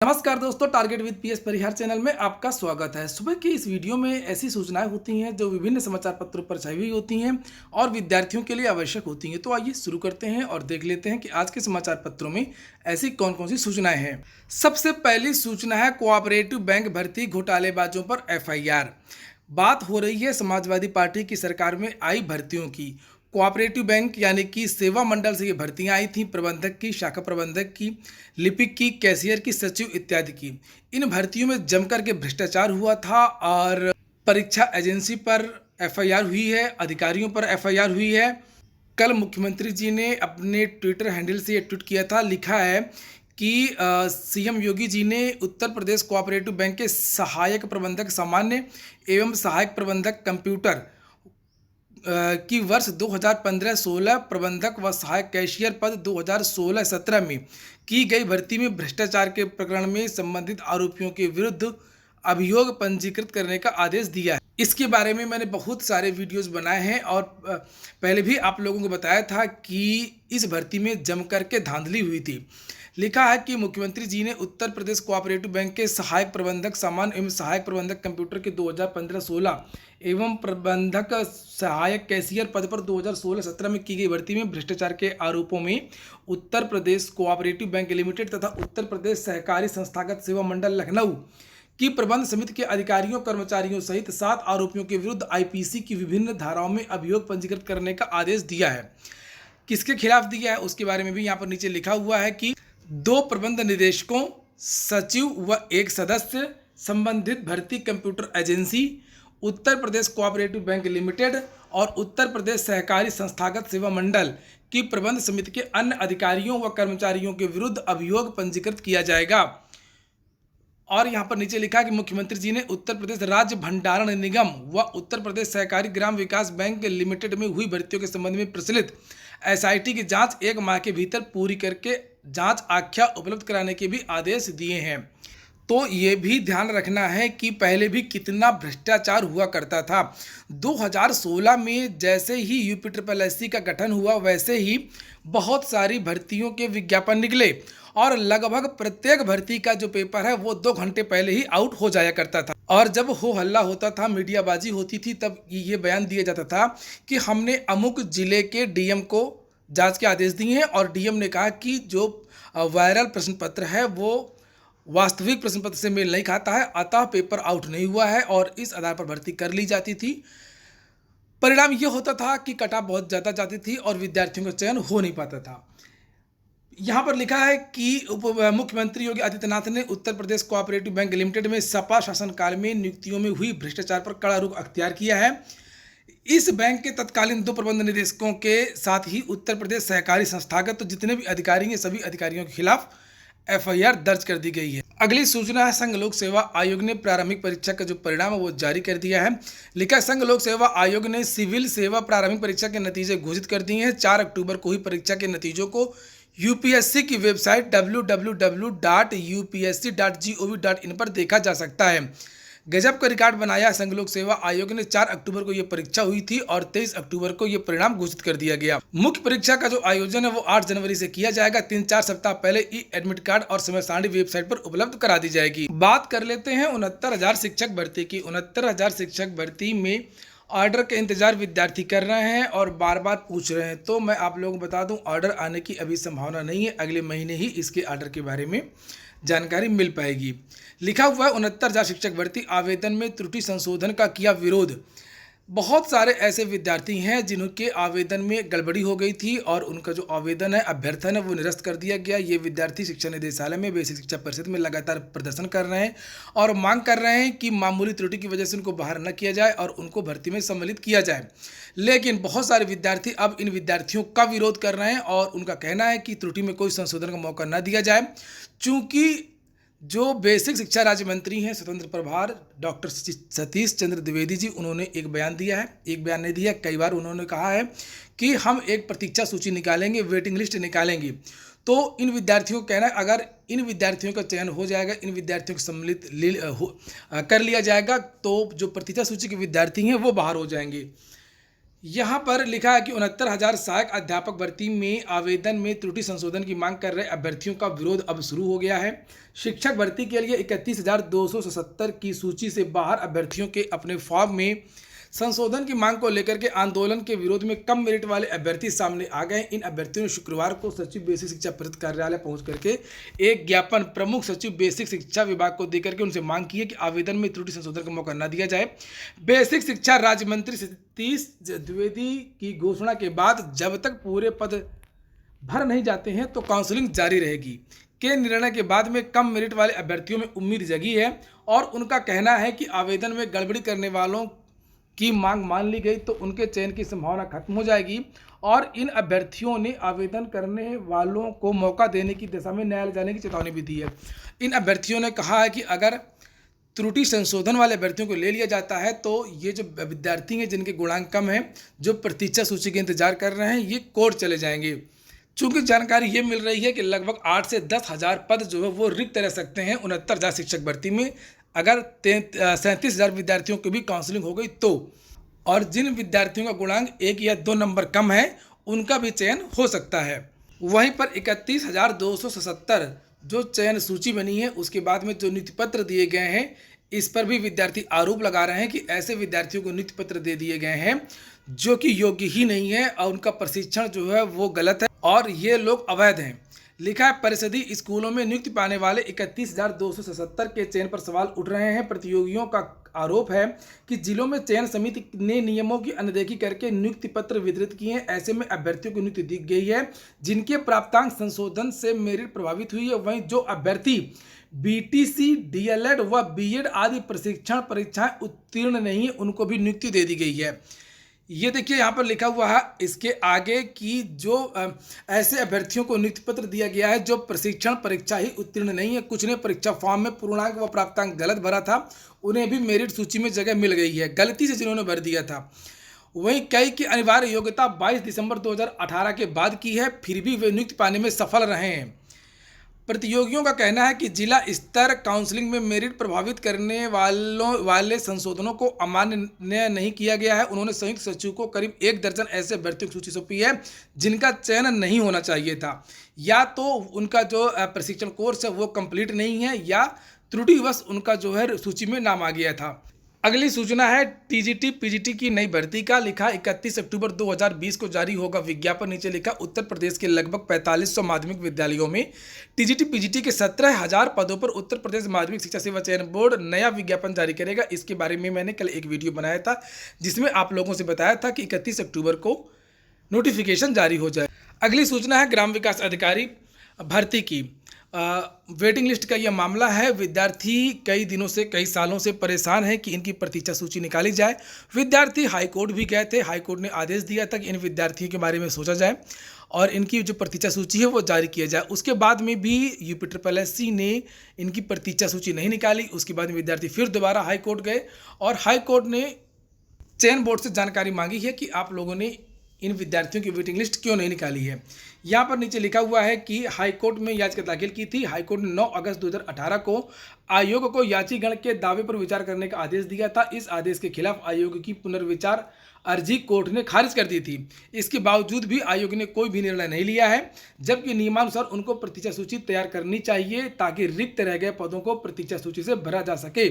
नमस्कार दोस्तों, target with PS Parihar channel में आपका स्वागत है। सुबह की इस वीडियो में ऐसी सूचनाएं होती हैं जो विभिन्न समाचार पत्रों पर छपी हुई होती हैं और विद्यार्थियों के लिए आवश्यक होती हैं। तो आइए शुरू करते हैं और देख लेते हैं कि आज के समाचार पत्रों में ऐसी कौन कौन सी सूचनाएं हैं। सबसे पहली सूचना है कोऑपरेटिव बैंक भर्ती घोटालेबाजों पर एफआईआर। बात हो रही है समाजवादी पार्टी की सरकार में आई भर्तियों की। कोऑपरेटिव बैंक यानी कि सेवा मंडल से ये भर्तियां आई थीं, प्रबंधक की, शाखा प्रबंधक की, लिपिक की, कैशियर की, सचिव इत्यादि की। इन भर्तियों में जमकर के भ्रष्टाचार हुआ था और परीक्षा एजेंसी पर एफआईआर हुई है, अधिकारियों पर एफआईआर हुई है। कल मुख्यमंत्री जी ने अपने ट्विटर हैंडल से ये ट्वीट किया था, लिखा है कि सीएम योगी जी ने उत्तर प्रदेश कोऑपरेटिव बैंक के सहायक प्रबंधक सामान्य एवं सहायक प्रबंधक कंप्यूटर की वर्ष 2015-16 प्रबंधक व सहायक कैशियर पद 2016-17 में की गई भर्ती में भ्रष्टाचार के प्रकरण में संबंधित आरोपियों के विरुद्ध अभियोग पंजीकृत करने का आदेश दिया है। इसके बारे में मैंने बहुत सारे वीडियोस बनाए हैं और पहले भी आप लोगों को बताया था कि इस भर्ती में जमकर के धांधली हुई थी। लिखा है कि मुख्यमंत्री जी ने उत्तर प्रदेश कोऑपरेटिव बैंक के सहायक प्रबंधक सामान्य एवं सहायक प्रबंधक कंप्यूटर के 2015-16 एवं प्रबंधक सहायक कैशियर पद पर 2016-17 में की गई भर्ती में भ्रष्टाचार के आरोपों में Uttar Pradesh cooperative bank limited तथा उत्तर प्रदेश सहकारी संस्थागत सेवा मंडल लखनऊ की प्रबंध समिति के अधिकारियों कर्मचारियों सहित 7 आरोपियों के विरुद्ध आईपीसी की विभिन्न धाराओं में अभियोग पंजीकृत करने का आदेश दिया है। किसके खिलाफ दिया है उसके बारे में भी यहाँ पर नीचे लिखा हुआ है कि 2 प्रबंध निदेशकों, सचिव व 1 सदस्य, संबंधित भर्ती computer agency, Uttar Pradesh cooperative bank limited और उत्तर प्रदेश सहकारी संस्थागत सेवा मंडल की प्रबंध समिति के अन्य अधिकारियों व कर्मचारियों के विरुद्ध अभियोग पंजीकृत किया जाएगा। और यहाँ पर नीचे लिखा कि मुख्यमंत्री जी ने उत्तर प्रदेश राज्य भंडारण निगम व उत्तर प्रदेश सहकारी ग्राम विकास बैंक लिमिटेड में हुई भर्तियों के संबंध में प्रचलित एसआईटी की जांच 1 माह के भीतर पूरी करके जांच आख्या उपलब्ध कराने के भी आदेश दिए हैं। तो ये भी ध्यान रखना है कि पहले भी कितना भ्रष्टाचार हुआ करता था। 2016 में जैसे ही UPSSC का गठन हुआ वैसे ही बहुत सारी भर्तियों के विज्ञापन निकले और लगभग प्रत्येक भर्ती का जो पेपर है वो 2 घंटे पहले ही आउट हो जाया करता था। और जब हो हल्ला होता था, मीडियाबाजी होती थी, तब ये बयान दिया जाता था कि हमने अमुक जिले के डीएम को जांच के आदेश दिए हैं और डीएम ने कहा कि जो वायरल प्रश्न पत्र है वो वास्तविक प्रश्न पत्र से मेल नहीं खाता है, अतः पेपर आउट नहीं हुआ है और इस आधार पर भर्ती कर ली जाती थी। परिणाम ये होता था कि कटऑफ बहुत ज़्यादा जाती थी और विद्यार्थियों का चयन हो नहीं पाता था। यहाँ पर लिखा है कि उप मुख्यमंत्री योगी आदित्यनाथ ने Uttar Pradesh cooperative bank limited में सपा शासनकाल में नियुक्तियों में हुई भ्रष्टाचार पर कड़ा रुख अख्तियार किया है। इस बैंक के तत्कालीन 2 प्रबंध निदेशकों के साथ ही उत्तर प्रदेश सहकारी संस्थागत तो जितने भी अधिकारी हैं सभी अधिकारियों के खिलाफ एफआईआर दर्ज कर दी गई है। अगली सूचना है संघ लोक सेवा आयोग ने प्रारंभिक परीक्षा का जो परिणाम है वो जारी कर दिया है। लिखा संघ लोक सेवा आयोग ने सिविल सेवा प्रारंभिक परीक्षा के नतीजे घोषित कर दिए हैं। 4 अक्टूबर को ही परीक्षा के नतीजों को यूपीएससी की वेबसाइट www.upsc.gov.in पर देखा जा सकता है। गजब का रिकॉर्ड बनाया संघ लोक सेवा आयोग ने। 4 अक्टूबर को यह परीक्षा हुई थी और 23 अक्टूबर को यह परिणाम घोषित कर दिया गया। मुख्य परीक्षा का जो आयोजन है वो 8 जनवरी से किया जाएगा। 3-4 सप्ताह पहले ई एडमिट कार्ड और समय सारणी वेबसाइट पर उपलब्ध करा दी जाएगी। बात कर लेते हैं 69,000 शिक्षक भर्ती की। 69,000 शिक्षक भर्ती में ऑर्डर के इंतजार विद्यार्थी कर रहे हैं और बार बार पूछ रहे हैं। तो मैं आप लोगों को बता दूं, ऑर्डर आने की अभी संभावना नहीं है। अगले महीने ही इसके ऑर्डर के बारे में जानकारी मिल पाएगी। लिखा हुआ है 69,000 शिक्षक भर्ती आवेदन में त्रुटि संशोधन का किया विरोध। बहुत सारे ऐसे विद्यार्थी हैं जिनके आवेदन में गड़बड़ी हो गई थी और उनका जो आवेदन है, अभ्यर्थन है, वो निरस्त कर दिया गया। ये विद्यार्थी शिक्षा निदेशालय में बेसिक शिक्षा परिषद में लगातार प्रदर्शन कर रहे हैं और मांग कर रहे हैं कि मामूली त्रुटि की वजह से उनको बाहर न किया जाए और उनको भर्ती में सम्मिलित किया जाए। लेकिन बहुत सारे विद्यार्थी अब इन विद्यार्थियों का विरोध कर रहे हैं और उनका कहना है कि त्रुटि में कोई संशोधन का मौका न दिया जाए। चूँकि जो बेसिक शिक्षा राज्य मंत्री हैं स्वतंत्र प्रभार डॉक्टर सतीश चंद्र द्विवेदी जी, उन्होंने एक बयान दिया है, एक बयान नहीं दिया, कई बार उन्होंने कहा है कि हम एक प्रतीक्षा सूची निकालेंगे, वेटिंग लिस्ट निकालेंगे। तो इन विद्यार्थियों का कहना है अगर इन विद्यार्थियों का चयन हो जाएगा, इन विद्यार्थियों को सम्मिलित कर लिया जाएगा तो जो प्रतीक्षा सूची के विद्यार्थी हैं वो बाहर हो जाएंगे। यहाँ पर लिखा है कि 69,000 सहायक अध्यापक भर्ती में आवेदन में त्रुटि संशोधन की मांग कर रहे अभ्यर्थियों का विरोध अब शुरू हो गया है। शिक्षक भर्ती के लिए 31,277 की सूची से बाहर अभ्यर्थियों के अपने फॉर्म में संशोधन की मांग को लेकर के आंदोलन के विरोध में कम मेरिट वाले अभ्यर्थी सामने आ गए। इन अभ्यर्थियों ने शुक्रवार को सचिव बेसिक शिक्षा परिषद कार्यालय पहुंच करके एक ज्ञापन प्रमुख सचिव बेसिक शिक्षा विभाग को देकर के उनसे मांग की है कि आवेदन में त्रुटि संशोधन का मौका न दिया जाए। बेसिक शिक्षा राज्य मंत्री सतीश द्विवेदी की घोषणा के बाद जब तक पूरे पद भर नहीं जाते हैं तो काउंसलिंग जारी रहेगी के निर्णय के बाद में कम मेरिट वाले अभ्यर्थियों में उम्मीद जगी है और उनका कहना है कि आवेदन में गड़बड़ी करने वालों की मांग मान ली गई तो उनके चयन की संभावना खत्म हो जाएगी और इन अभ्यर्थियों ने आवेदन करने वालों को मौका देने की दिशा में न्यायालय जाने की चेतावनी भी दी है। इन अभ्यर्थियों ने कहा है कि अगर त्रुटि संशोधन वाले अभ्यर्थियों को ले लिया जाता है तो ये जो विद्यार्थी हैं जिनके गुणांक कम हैं, जो प्रतीक्षा सूची के इंतजार कर रहे हैं, ये कोर्ट चले जाएंगे। चूंकि जानकारी ये मिल रही है कि लगभग 8 से 10,000 पद जो है वो रिक्त रह सकते हैं 69,000 शिक्षक भर्ती में, अगर 37,000 विद्यार्थियों की भी काउंसलिंग हो गई तो। और जिन विद्यार्थियों का गुणांक 1 या 2 नंबर कम है उनका भी चयन हो सकता है। वहीं पर 31,277 जो चयन सूची बनी है उसके बाद में जो नियुक्ति पत्र दिए गए हैं, इस पर भी विद्यार्थी आरोप लगा रहे हैं कि ऐसे विद्यार्थियों को नियुक्ति पत्र दे दिए गए हैं जो कि योग्य ही नहीं है और उनका प्रशिक्षण जो है वो गलत है और ये लोग अवैध हैं। लिखा है परिषदीय स्कूलों में नियुक्ति पाने वाले 31,277 के चयन पर सवाल उठ रहे हैं। प्रतियोगियों का आरोप है कि जिलों में चयन समिति ने नियमों की अनदेखी करके नियुक्ति पत्र वितरित किए हैं। ऐसे में अभ्यर्थियों को नियुक्ति दी गई है जिनके प्राप्तांक संशोधन से मेरिट प्रभावित हुई है। वहीं जो अभ्यर्थी बीटीसी, डीएलएड व बीएड आदि प्रशिक्षण परीक्षाएं उत्तीर्ण नहीं है उनको भी नियुक्ति दे दी गई है। ये देखिए यहाँ पर लिखा हुआ है इसके आगे कि जो ऐसे अभ्यर्थियों को नियुक्ति पत्र दिया गया है जो प्रशिक्षण परीक्षा ही उत्तीर्ण नहीं है। कुछ ने परीक्षा फॉर्म में पूर्णांक व प्राप्तांक गलत भरा था, उन्हें भी मेरिट सूची में जगह मिल गई है गलती से जिन्होंने भर दिया था। वहीं कई की अनिवार्य योग्यता 22 दिसंबर 2018 के बाद की है, फिर भी वे नियुक्ति पाने में सफल रहे हैं। प्रतियोगियों का कहना है कि जिला स्तर काउंसलिंग में मेरिट प्रभावित करने वाले संशोधनों को अमान्य नहीं किया गया है। उन्होंने संयुक्त सचिव को करीब 1 दर्जन ऐसे अभ्यर्थियों की सूची सौंपी है जिनका चयन नहीं होना चाहिए था, या तो उनका जो प्रशिक्षण कोर्स है वो कंप्लीट नहीं है या त्रुटिवश उनका जो है सूची में नाम आ गया था। अगली सूचना है टीजीटी पीजीटी की नई भर्ती का। लिखा 31 अक्टूबर 2020 को जारी होगा विज्ञापन। नीचे लिखा उत्तर प्रदेश के लगभग 4500 माध्यमिक विद्यालयों में टीजीटी पीजीटी के 17,000 पदों पर उत्तर प्रदेश माध्यमिक शिक्षा सेवा चयन बोर्ड नया विज्ञापन जारी करेगा। इसके बारे में मैंने कल एक वीडियो बनाया था जिसमें आप लोगों से बताया था कि 31 अक्टूबर को नोटिफिकेशन जारी हो जाए। अगली सूचना है ग्राम विकास अधिकारी भर्ती की। वेटिंग लिस्ट का यह मामला है। विद्यार्थी कई दिनों से, कई सालों से परेशान है कि इनकी प्रतीक्षा सूची निकाली जाए। विद्यार्थी हाईकोर्ट भी गए थे, हाईकोर्ट ने आदेश दिया था कि इन विद्यार्थियों के बारे में सोचा जाए और इनकी जो प्रतीक्षा सूची है वो जारी किया जाए। उसके बाद में भी यूपीएससी ने इनकी प्रतीक्षा सूची नहीं निकाली। उसके बाद में विद्यार्थी फिर दोबारा हाईकोर्ट गए और हाईकोर्ट ने चयन बोर्ड से जानकारी मांगी है कि आप लोगों ने इन विद्यार्थियों की वेटिंग लिस्ट क्यों नहीं निकाली है। यहाँ पर नीचे लिखा हुआ है कि हाईकोर्ट में याचिका दाखिल की थी। हाईकोर्ट ने 9 अगस्त 2018 को आयोग को याचिकागण के दावे पर विचार करने का आदेश दिया था। इस आदेश के खिलाफ आयोग की पुनर्विचार अर्जी कोर्ट ने खारिज कर दी थी। इसके बावजूद भी आयोग ने कोई भी निर्णय नहीं लिया है, जबकि नियमानुसार उनको प्रतीक्षा सूची तैयार करनी चाहिए ताकि रिक्त रह गए पदों को प्रतीक्षा सूची से भरा जा सके।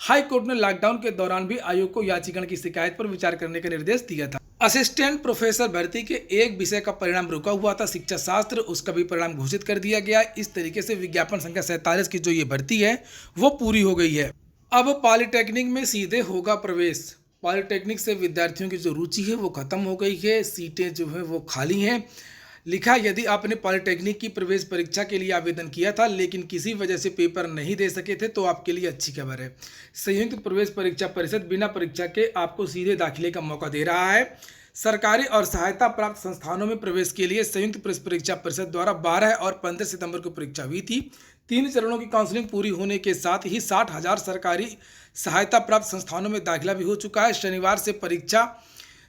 हाईकोर्ट ने लॉकडाउन के दौरान भी आयोग को याचिकागण की शिकायत पर विचार करने का निर्देश दिया था। असिस्टेंट प्रोफेसर भर्ती के एक विषय का परिणाम रुका हुआ था, शिक्षा शास्त्र, उसका भी परिणाम घोषित कर दिया गया। इस तरीके से विज्ञापन संख्या 47 की जो ये भर्ती है वो पूरी हो गई है। अब पॉलिटेक्निक में सीधे होगा प्रवेश। पॉलिटेक्निक से विद्यार्थियों की जो रुचि है वो खत्म हो गई है, सीटें जो है वो खाली हैं। लिखा यदि आपने पॉलिटेक्निक की प्रवेश परीक्षा के लिए आवेदन किया था लेकिन किसी वजह से पेपर नहीं दे सके थे तो आपके लिए अच्छी खबर है। संयुक्त प्रवेश परीक्षा परिषद बिना परीक्षा के आपको सीधे दाखिले का मौका दे रहा है। सरकारी और सहायता प्राप्त संस्थानों में प्रवेश के लिए संयुक्त प्रवेश परीक्षा परिषद द्वारा 12 और 15 सितंबर को परीक्षा हुई थी। 3 चरणों की काउंसलिंग पूरी होने के साथ ही 60,000 सरकारी सहायता प्राप्त संस्थानों में दाखिला भी हो चुका है। शनिवार से परीक्षा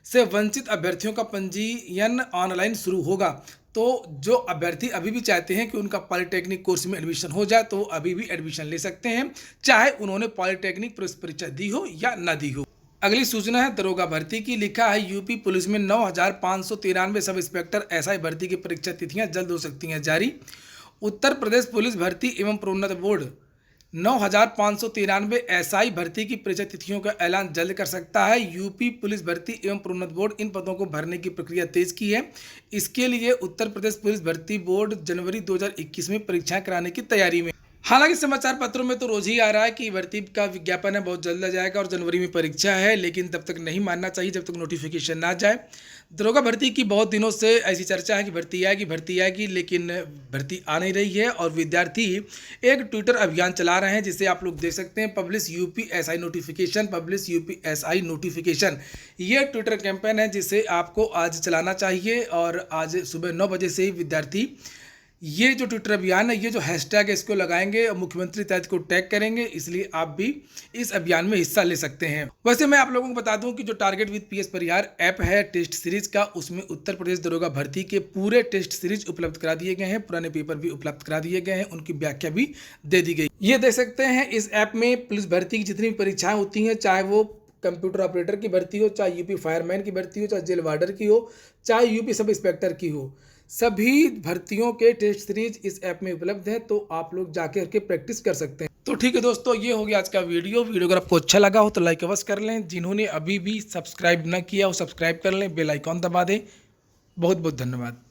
से वंचित अभ्यर्थियों का पंजीयन ऑनलाइन शुरू होगा। तो जो अभ्यर्थी अभी भी चाहते हैं कि उनका पॉलिटेक्निक कोर्स में एडमिशन हो जाए तो अभी भी एडमिशन ले सकते हैं, चाहे उन्होंने पॉलिटेक्निक प्रवेश परीक्षा दी हो या ना दी हो। अगली सूचना है दरोगा भर्ती की। लिखा है यूपी पुलिस में 9,593 सब इंस्पेक्टर एसआई भर्ती की परीक्षा तिथियां जल्द हो सकती हैं जारी। उत्तर प्रदेश पुलिस भर्ती एवं प्रोन्नत बोर्ड 9,593 एसआई भर्ती की परीक्षा तिथियों का ऐलान जल्द कर सकता है। यूपी पुलिस भर्ती एवं प्रोन्नत बोर्ड इन पदों को भरने की प्रक्रिया तेज की है। इसके लिए उत्तर प्रदेश पुलिस भर्ती बोर्ड जनवरी 2021 में परीक्षाएं कराने की तैयारी में। हालांकि समाचार पत्रों में तो रोज ही आ रहा है कि भर्ती का विज्ञापन है बहुत जल्द आ जाएगा और जनवरी में परीक्षा है, लेकिन तब तक नहीं मानना चाहिए जब तक नोटिफिकेशन ना जाए। दरोगा भर्ती की बहुत दिनों से ऐसी चर्चा है कि भर्ती आएगी, लेकिन भर्ती आ नहीं रही है और विद्यार्थी एक ट्विटर अभियान चला रहे हैं जिसे आप लोग देख सकते हैं, publish UP SI notification, publish UP SI notification. ये ट्विटर कैंपेन है जिसे आपको आज चलाना चाहिए और आज सुबह 9 बजे से ही विद्यार्थी ये जो ट्विटर अभियान है, ये जो हैशटैग है इसको लगाएंगे और मुख्यमंत्री तहत को टैग करेंगे, इसलिए आप भी इस अभियान में हिस्सा ले सकते हैं। वैसे मैं आप लोगों को बता दूं कि जो target with PS Parihar app है टेस्ट सीरीज का, उसमें उत्तर प्रदेश दरोगा भर्ती के पूरे टेस्ट सीरीज उपलब्ध करा दिए गए हैं, पुराने पेपर भी उपलब्ध करा दिए गए हैं, उनकी व्याख्या भी दे दी गई। ये देख सकते हैं इस ऐप में पुलिस भर्ती की जितनी भी परीक्षाएं होती हैं, चाहे वो कंप्यूटर ऑपरेटर की भर्ती हो, चाहे यूपी फायरमैन की भर्ती हो, चाहे जेल वार्डर की हो, चाहे यूपी सब इंस्पेक्टर की हो, सभी भर्तियों के टेस्ट सीरीज इस ऐप में उपलब्ध है, तो आप लोग जाके के प्रैक्टिस कर सकते हैं। तो ठीक है दोस्तों, ये हो गया आज का वीडियो अगर आपको अच्छा लगा हो तो लाइक अवश्य कर लें। जिन्होंने अभी भी सब्सक्राइब न किया हो सब्सक्राइब कर लें, बेल आइकॉन दबा दें। बहुत बहुत धन्यवाद।